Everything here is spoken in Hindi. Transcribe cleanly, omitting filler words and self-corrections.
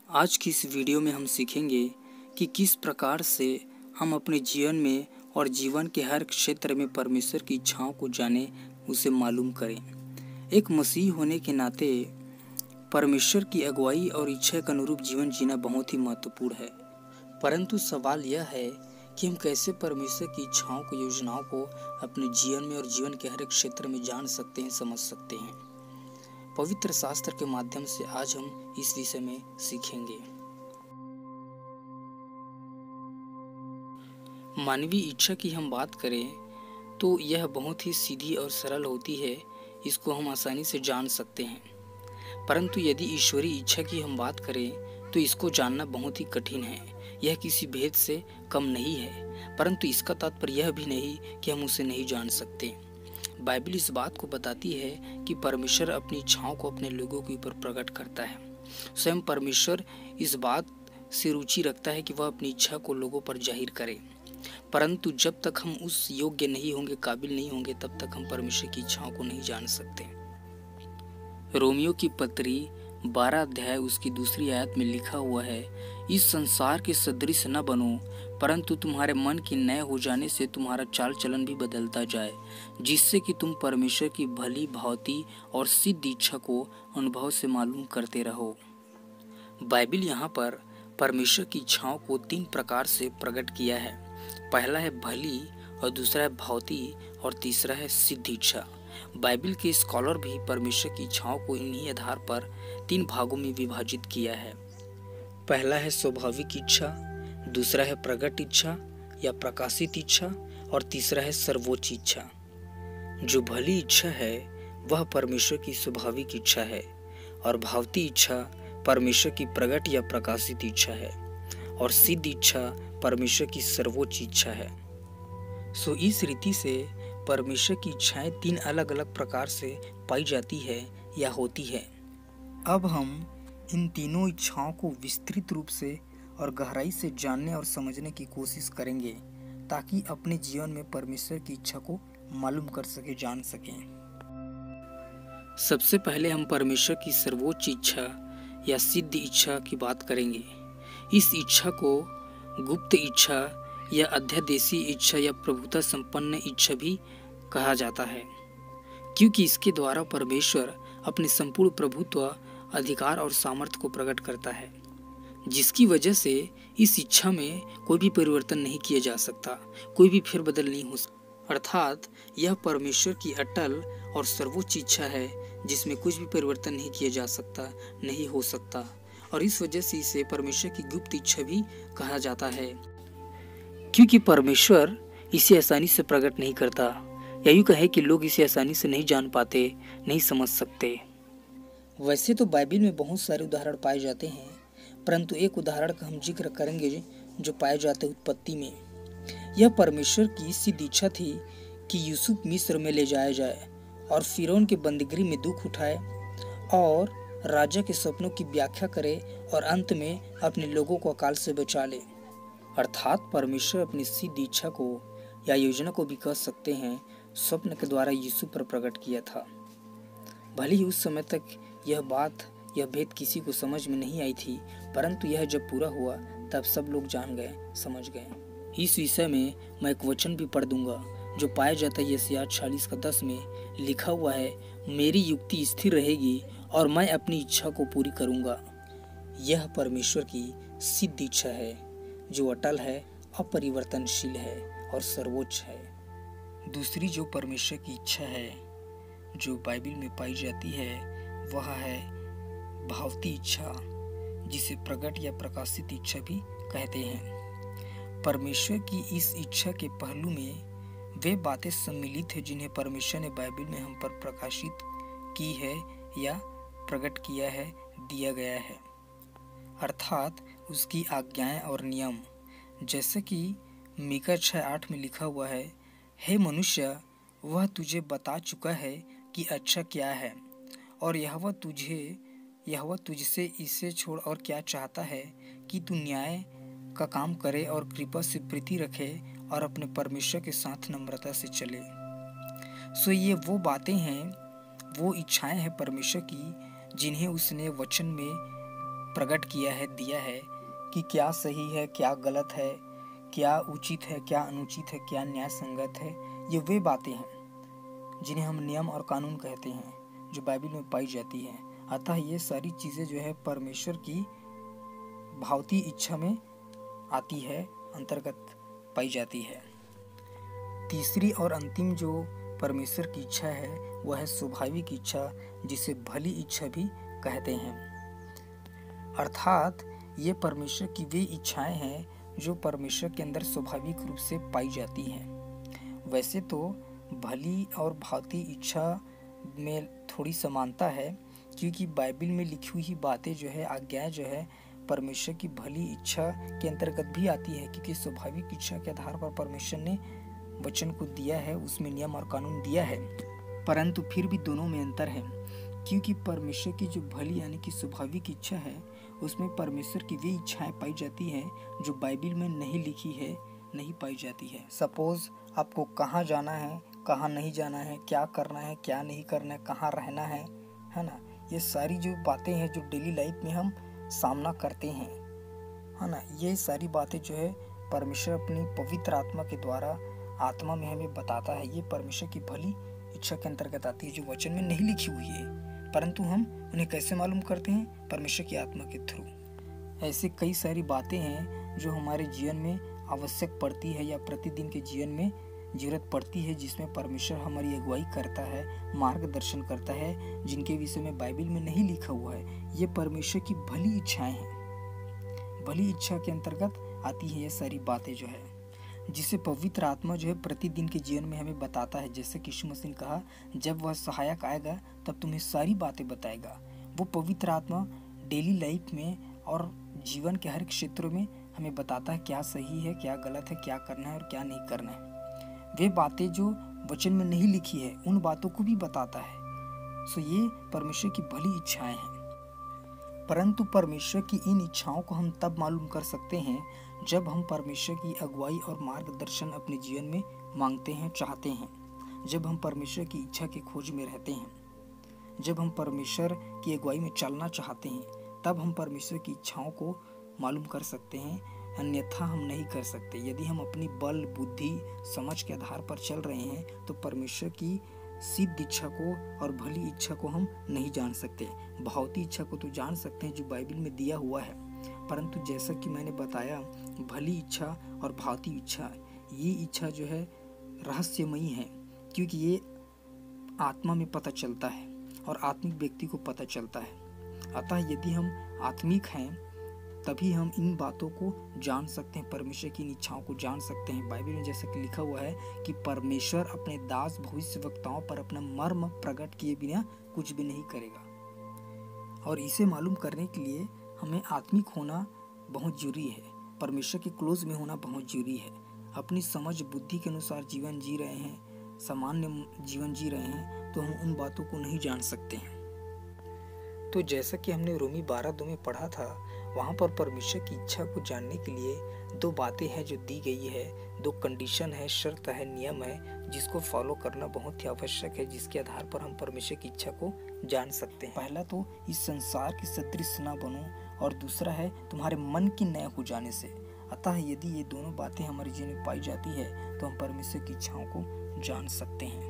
आज की इस वीडियो में हम सीखेंगे कि किस प्रकार से हम अपने जीवन में और जीवन के हर क्षेत्र में परमेश्वर की इच्छाओं को जानें, उसे मालूम करें। एक मसीह होने के नाते परमेश्वर की अगुवाई और इच्छा के अनुरूप जीवन जीना बहुत ही महत्वपूर्ण है। परंतु सवाल यह है कि हम कैसे परमेश्वर की इच्छाओं को, योजनाओं को अपने जीवन में और जीवन के हर एक क्षेत्र में जान सकते हैं, समझ सकते हैं। पवित्र शास्त्र के माध्यम से आज हम इस विषय में सीखेंगे। मानवीय इच्छा की हम बात करें तो यह बहुत ही सीधी और सरल होती है, इसको हम आसानी से जान सकते हैं। परंतु यदि ईश्वरीय इच्छा की हम बात करें तो इसको जानना बहुत ही कठिन है। यह किसी भेद से कम नहीं है, परंतु इसका तात्पर्य यह भी नहीं कि हम उसे नहीं जान सकते। बाइबल इस बात को बताती है कि परमेश्वर अपनी इच्छाओं को अपने लोगों के ऊपर प्रकट करता है। स्वयं परमेश्वर इस बात से रुचि रखता है कि वह अपनी इच्छा को लोगों पर जाहिर करे, परंतु जब तक हम उस योग्य नहीं होंगे, काबिल नहीं होंगे, तब तक हम परमेश्वर की इच्छाओं को नहीं जान सकते। रोमियो की पत्री 12 अध्याय उसकी 2 आयत में लिखा हुआ है, इस संसार के सदृश न बनो, परंतु तुम्हारे मन के नए हो जाने से तुम्हारा चाल चलन भी बदलता जाए, जिससे कि तुम परमेश्वर की भली भांति और सिद्ध इच्छा को अनुभव से मालूम करते रहो। बाइबल यहाँ पर परमेश्वर की इच्छाओं को 3 प्रकार से प्रकट किया है। पहला है भली, और दूसरा है भांति, और तीसरा है सिद्ध इच्छा। बाइबल के स्कॉलर भी परमेश्वर की इच्छाओं को इन्हीं आधार पर 3 भागों में विभाजित किया है। पहला है स्वाभाविक इच्छा, दूसरा है प्रकट इच्छा या प्रकाशित इच्छा, और तीसरा है सर्वोच्च इच्छा। जो भली इच्छा है वह परमेश्वर की स्वाभाविक इच्छा है, और भांति इच्छा परमेश्वर की प्रकट या प्रकाशित इच्छा है, और सिद्ध इच्छा परमेश्वर की सर्वोच्च इच्छा है। सो इस रीति से परमेश्वर की इच्छाएं 3 अलग अलग प्रकार से पाई जाती है या होती है। अब हम इन तीनों इच्छाओं को विस्तृत रूप से और गहराई से जानने और समझने की कोशिश करेंगे, ताकि अपने जीवन में परमेश्वर की इच्छा को मालूम कर सके, जान सकें। सबसे पहले हम परमेश्वर की सर्वोच्च इच्छा या सिद्ध इच्छा की बात करेंगे। इस इच्छा को गुप्त इच्छा या अध्यादेशी इच्छा या प्रभुता संपन्न इच्छा भी कहा जाता है, क्योंकि इसके द्वारा परमेश्वर अपने संपूर्ण प्रभुत्व, अधिकार और सामर्थ्य को प्रकट करता है, जिसकी वजह से इस इच्छा में कोई भी परिवर्तन नहीं किया जा सकता, कोई भी फेरबदल नहीं हो सकता। अर्थात यह परमेश्वर की अटल और सर्वोच्च इच्छा है, जिसमें कुछ भी परिवर्तन नहीं किया जा सकता, नहीं हो सकता, और इस वजह से इसे परमेश्वर की गुप्त इच्छा भी कहा जाता है, क्योंकि परमेश्वर इसे आसानी से प्रकट नहीं करता, या यूं कहे कि लोग इसे आसानी से नहीं जान पाते, नहीं समझ सकते। वैसे तो बाइबल में बहुत सारे उदाहरण पाए जाते हैं, परंतु एक उदाहरण का हम जिक्र करेंगे जो पाए जाते उत्पत्ति में। यह परमेश्वर की सिद्ध इच्छा थी कि यूसुफ मिस्र में ले जाया जाए और फिरौन के बंदीगृह में दुख उठाए और राजा के सपनों की व्याख्या करे और अंत में अपने लोगों को अकाल से बचा ले। अर्थात परमेश्वर अपनी सिद्ध इच्छा को या योजना को भी कह सकते हैं, स्वप्न के द्वारा यूसुफ पर प्रकट किया था। भले ही उस समय तक यह भेद किसी को समझ में नहीं आई थी, परंतु यह जब पूरा हुआ तब सब लोग जान गए, समझ गए। इस विषय में मैं एक वचन भी पढ़ दूंगा जो पाया जाता है यशायाह 40:10 में लिखा हुआ है, मेरी युक्ति स्थिर रहेगी और मैं अपनी इच्छा को पूरी करूंगा। यह परमेश्वर की सिद्ध इच्छा है, जो अटल है, अपरिवर्तनशील है और सर्वोच्च है। दूसरी जो परमेश्वर की इच्छा है जो बाइबल में पाई जाती है वह है भांति इच्छा, जिसे प्रकट या प्रकाशित इच्छा भी कहते हैं। परमेश्वर की इस इच्छा के पहलू में वे बातें सम्मिलित है जिन्हें परमेश्वर ने बाइबल में हम पर प्रकाशित की है या प्रकट किया है, दिया गया है। अर्थात उसकी आज्ञाएं और नियम, जैसे कि मीका 6:8 में लिखा हुआ है, हे मनुष्य, वह तुझे बता चुका है कि अच्छा क्या है, और यहोवा तुझसे इसे छोड़ और क्या चाहता है कि तू न्याय का काम करे और कृपा से प्रीति रखे और अपने परमेश्वर के साथ नम्रता से चले। सो ये वो बातें हैं, वो इच्छाएं हैं परमेश्वर की, जिन्हें उसने वचन में प्रकट किया है, दिया है कि क्या सही है, क्या गलत है, क्या उचित है, क्या अनुचित है, क्या न्याय संगत है। ये वे बातें हैं जिन्हें हम नियम और कानून कहते हैं, जो बाइबल में पाई जाती है। अतः ये सारी चीज़ें जो है परमेश्वर की भावती इच्छा में आती है, अंतर्गत पाई जाती है। तीसरी और अंतिम जो परमेश्वर की इच्छा है वह है स्वाभाविक इच्छा, जिसे भली इच्छा भी कहते हैं। अर्थात ये परमेश्वर की वे इच्छाएं हैं जो परमेश्वर के अंदर स्वाभाविक रूप से पाई जाती हैं। वैसे तो भली और भावती इच्छा में थोड़ी समानता है, क्योंकि बाइबल में लिखी हुई बातें जो है, आज्ञाएं जो है, परमेश्वर की भली इच्छा के अंतर्गत भी आती है, क्योंकि स्वाभाविक इच्छा के आधार पर परमेश्वर ने वचन को दिया है, उसमें नियम और कानून दिया है। परंतु फिर भी दोनों में अंतर है, क्योंकि परमेश्वर की जो भली यानी कि स्वाभाविक इच्छा है, उसमें परमेश्वर की वे इच्छाएं पाई जाती हैं जो बाइबल में नहीं लिखी है, नहीं पाई जाती है। सपोज आपको कहाँ जाना है, कहाँ नहीं जाना है, क्या करना है, क्या नहीं करना है, कहाँ रहना है ना। ये सारी जो बातें हैं जो डेली लाइफ में हम सामना करते हैं, है ना, ये सारी बातें जो है परमेश्वर अपनी पवित्र आत्मा के द्वारा आत्मा में हमें बताता है। ये परमेश्वर की भली इच्छा के अंतर्गत आती है, जो वचन में नहीं लिखी हुई है, परंतु हम उन्हें कैसे मालूम करते हैं? परमेश्वर की आत्मा के थ्रू। ऐसे कई सारी बातें हैं जो हमारे जीवन में आवश्यक पड़ती है या प्रतिदिन के जीवन में जरूरत पड़ती है, जिसमें परमेश्वर हमारी अगुवाई करता है, मार्गदर्शन करता है, जिनके विषय में बाइबल में नहीं लिखा हुआ है। ये परमेश्वर की भली इच्छाएं हैं। भली इच्छा के अंतर्गत आती है ये सारी बातें जो है, जिसे पवित्र आत्मा जो है प्रतिदिन के जीवन में हमें बताता है। जैसे कि यीशु मसीह ने कहा, जब वह सहायक आएगा तब तुम्हें सारी बातें बताएगा। वो पवित्र आत्मा डेली लाइफ में और जीवन के हर क्षेत्रों में हमें बताता है क्या सही है, क्या गलत है, क्या करना है और क्या नहीं करना है। वे बातें जो वचन में नहीं लिखी है, उन बातों को भी बताता है। सो ये परमेश्वर की भली इच्छाएं हैं। परंतु परमेश्वर की इन इच्छाओं को हम तब मालूम कर सकते हैं जब हम परमेश्वर की अगुवाई और मार्गदर्शन अपने जीवन में मांगते हैं, चाहते हैं। जब हम परमेश्वर की इच्छा की खोज में रहते हैं, जब हम परमेश्वर की अगुवाई में चलना चाहते हैं, तब हम परमेश्वर की इच्छाओं को मालूम कर सकते हैं, अन्यथा हम नहीं कर सकते। यदि हम अपनी बल, बुद्धि, समझ के आधार पर चल रहे हैं तो परमेश्वर की सिद्ध इच्छा को और भली इच्छा को हम नहीं जान सकते। भावती इच्छा को तो जान सकते हैं जो बाइबल में दिया हुआ है, परंतु जैसा कि मैंने बताया, भली इच्छा और भावती इच्छा, ये इच्छा जो है रहस्यमयी है, क्योंकि ये आत्मा में पता चलता है और आत्मिक व्यक्ति को पता चलता है। अतः यदि हम आत्मिक हैं तभी हम इन बातों को जान सकते हैं, परमेश्वर की इन इच्छाओं को जान सकते हैं। बाइबल में जैसा कि लिखा हुआ है कि परमेश्वर अपने दास भविष्यवक्ताओं पर अपना मर्म प्रकट किए बिना कुछ भी नहीं करेगा। और इसे मालूम करने के लिए हमें आत्मिक होना बहुत जरूरी है, परमेश्वर के क्लोज में होना बहुत जरूरी है। अपनी समझ बुद्धि के अनुसार जीवन जी रहे हैं, सामान्य जीवन जी रहे हैं, तो हम उन बातों को नहीं जान सकते हैं। तो जैसा कि हमने रोमी 12:2 में पढ़ा था, वहाँ पर परमेश्वर की इच्छा को जानने के लिए 2 बातें हैं जो दी गई है, 2 कंडीशन है, शर्त है, नियम है, जिसको फॉलो करना बहुत ही आवश्यक है, जिसके आधार पर हम परमेश्वर की इच्छा को जान सकते हैं। पहला तो इस संसार के सदृश ना बनो, और दूसरा है तुम्हारे मन की नया हो जाने से। अतः यदि ये दोनों बातें हमारे जीवन में पाई जाती है तो हम परमेश्वर की इच्छाओं को जान सकते हैं।